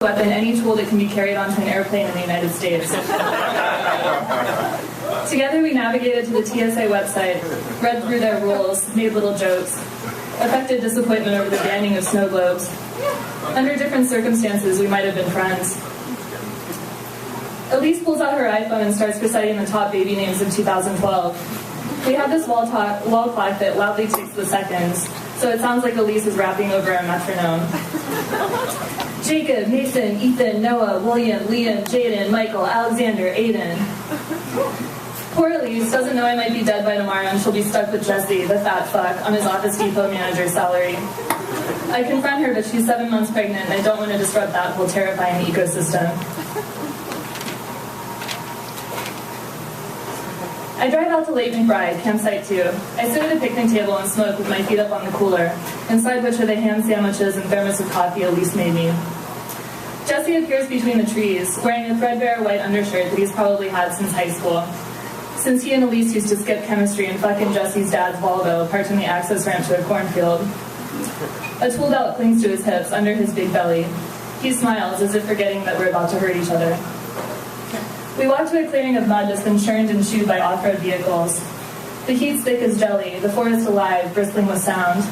weapon any tool that can be carried onto an airplane in the United States. Together we navigated to the TSA website, read through their rules, made little jokes, affected disappointment over the banning of snow globes. Under different circumstances, we might have been friends. Elise pulls out her iPhone and starts reciting the top baby names of 2012. We have this wall clock that loudly ticks the seconds, so it sounds like Elise is rapping over a metronome. Jacob, Nathan, Ethan, Noah, William, Liam, Jaden, Michael, Alexander, Aiden. Poor Elise doesn't know I might be dead by tomorrow and she'll be stuck with Jesse, the fat fuck, on his Office Depot manager's salary. I confront her, but she's 7 months pregnant and I don't want to disrupt that whole terrifying ecosystem. I drive out to Lake McBride, campsite 2. I sit at a picnic table and smoke with my feet up on the cooler, inside which are the ham sandwiches and thermos of coffee Elise made me. Jesse appears between the trees, wearing a threadbare white undershirt that he's probably had since high school, since he and Elise used to skip chemistry and fuck in Jesse's dad's Volvo parked in the access ramp to a cornfield. A tool belt clings to his hips under his big belly. He smiles as if forgetting that we're about to hurt each other. We walk to a clearing of mud that's been churned and chewed by off-road vehicles. The heat's thick as jelly, the forest alive, bristling with sound.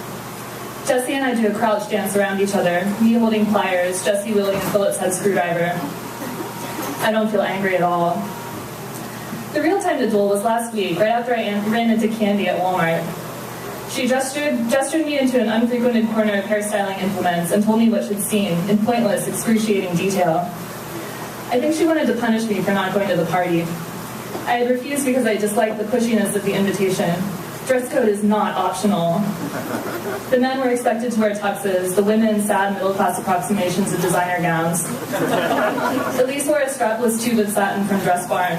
Jesse and I do a crouch dance around each other, me holding pliers, Jesse wielding a Phillips head screwdriver. I don't feel angry at all. The real time to duel was last week, right after I ran into Candy at Walmart. She gestured me into an unfrequented corner of hairstyling implements and told me what she'd seen, in pointless, excruciating detail. I think she wanted to punish me for not going to the party. I had refused because I disliked the pushiness of the invitation. Dress code is not optional. The men were expected to wear tuxes, the women sad middle-class approximations of designer gowns. Elise wore a strapless tube of satin from Dress Barn.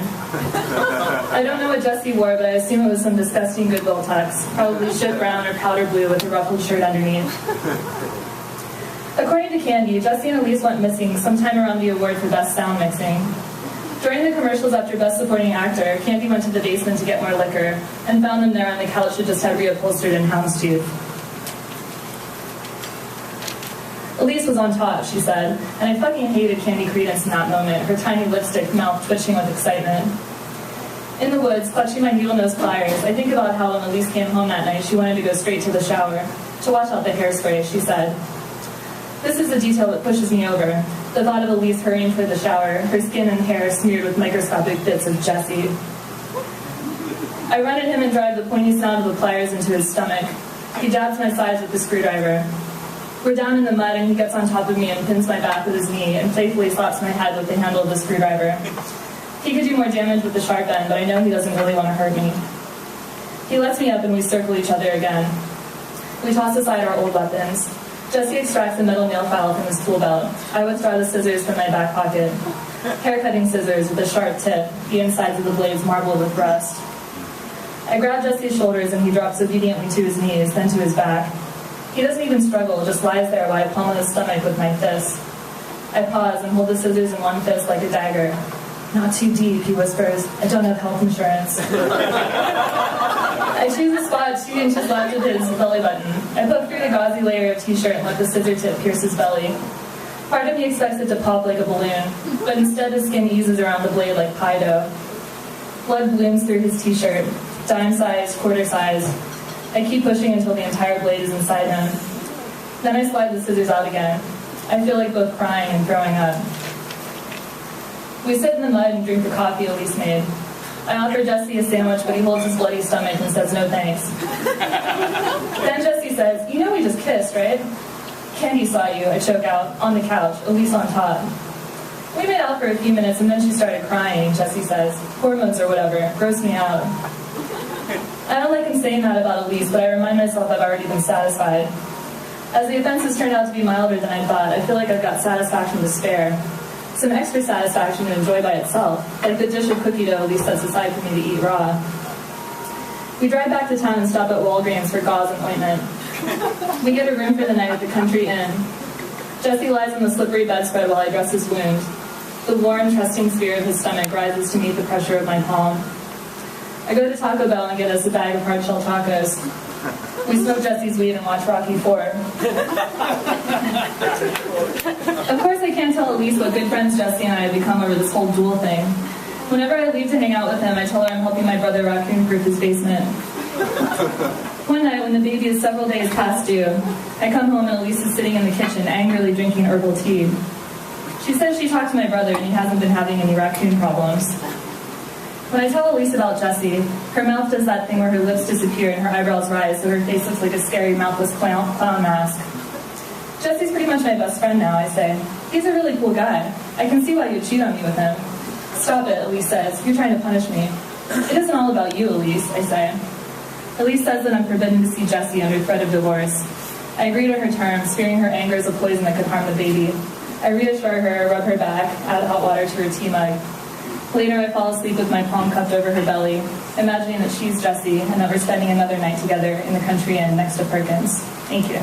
I don't know what Jesse wore, but I assume it was some disgusting Goodwill tux, probably shit brown or powder blue with a ruffled shirt underneath. According to Candy, Jesse and Elise went missing sometime around the award for Best Sound Mixing. During the commercials after Best Supporting Actor, Candy went to the basement to get more liquor, and found them there on the couch that just had reupholstered in houndstooth. Elise was on top, she said, and I fucking hated Candy Credence in that moment, her tiny lipstick mouth twitching with excitement. In the woods, clutching my needle-nose pliers, I think about how when Elise came home that night, she wanted to go straight to the shower, to wash out the hairspray, she said. This is a detail that pushes me over. The thought of Elise hurrying for the shower, her skin and hair smeared with microscopic bits of Jesse. I run at him and drive the pointy sound of the pliers into his stomach. He jabs my sides with the screwdriver. We're down in the mud and he gets on top of me and pins my back with his knee and playfully slaps my head with the handle of the screwdriver. He could do more damage with the sharp end, but I know he doesn't really want to hurt me. He lets me up and we circle each other again. We toss aside our old weapons. Jesse extracts a metal nail file from his tool belt. I withdraw the scissors from my back pocket. Hair-cutting scissors with a sharp tip, the insides of the blades marbled with rust. I grab Jesse's shoulders and he drops obediently to his knees, then to his back. He doesn't even struggle, just lies there while I pummel his stomach with my fists. I pause and hold the scissors in one fist like a dagger. Not too deep, he whispers. I don't have health insurance. I choose a spot 2 inches left of his belly button. I poke through the gauzy layer of t-shirt and let the scissor tip pierce his belly. Part of me expects it to pop like a balloon, but instead the skin eases around the blade like pie dough. Blood blooms through his t-shirt, dime size, quarter size. I keep pushing until the entire blade is inside him. Then I slide the scissors out again. I feel like both crying and throwing up. We sit in the mud and drink the coffee Elise made. I offer Jesse a sandwich, but he holds his bloody stomach and says no thanks. Then Jesse says, "You know we just kissed, right?" "Candy saw you," I choke out, "on the couch, Elise on top." We made out for a few minutes and then she started crying, Jesse says. Hormones or whatever, gross me out. I don't like him saying that about Elise, but I remind myself I've already been satisfied. As the offenses turned out to be milder than I thought, I feel like I've got satisfaction to spare. Some extra satisfaction to enjoy by itself, like the dish of cookie dough Elise sets aside for me to eat raw. We drive back to town and stop at Walgreens for gauze and ointment. We get a room for the night at the Country Inn. Jesse lies on the slippery bedspread while I dress his wound. The warm, trusting sphere of his stomach rises to meet the pressure of my palm. I go to Taco Bell and get us a bag of hard-shell tacos. We smoke Jesse's weed and watch Rocky IV. Of course, I can't tell Elise what good friends Jesse and I have become over this whole duel thing. Whenever I leave to hang out with him, I tell her I'm helping my brother raccoon-proof his basement. One night, when the baby is several days past due, I come home and Elise is sitting in the kitchen, angrily drinking herbal tea. She says she talked to my brother and he hasn't been having any raccoon problems. When I tell Elise about Jessie, her mouth does that thing where her lips disappear and her eyebrows rise, so her face looks like a scary, mouthless clown mask. Jesse's pretty much my best friend now, I say. He's a really cool guy. I can see why you'd cheat on me with him. Stop it, Elise says. You're trying to punish me. It isn't all about you, Elise, I say. Elise says that I'm forbidden to see Jessie under threat of divorce. I agree to her terms, fearing her anger is a poison that could harm the baby. I reassure her, rub her back, add hot water to her tea mug. Later, I fall asleep with my palm cupped over her belly, imagining that she's Jessie and that we're spending another night together in the country inn next to Perkins. Thank you.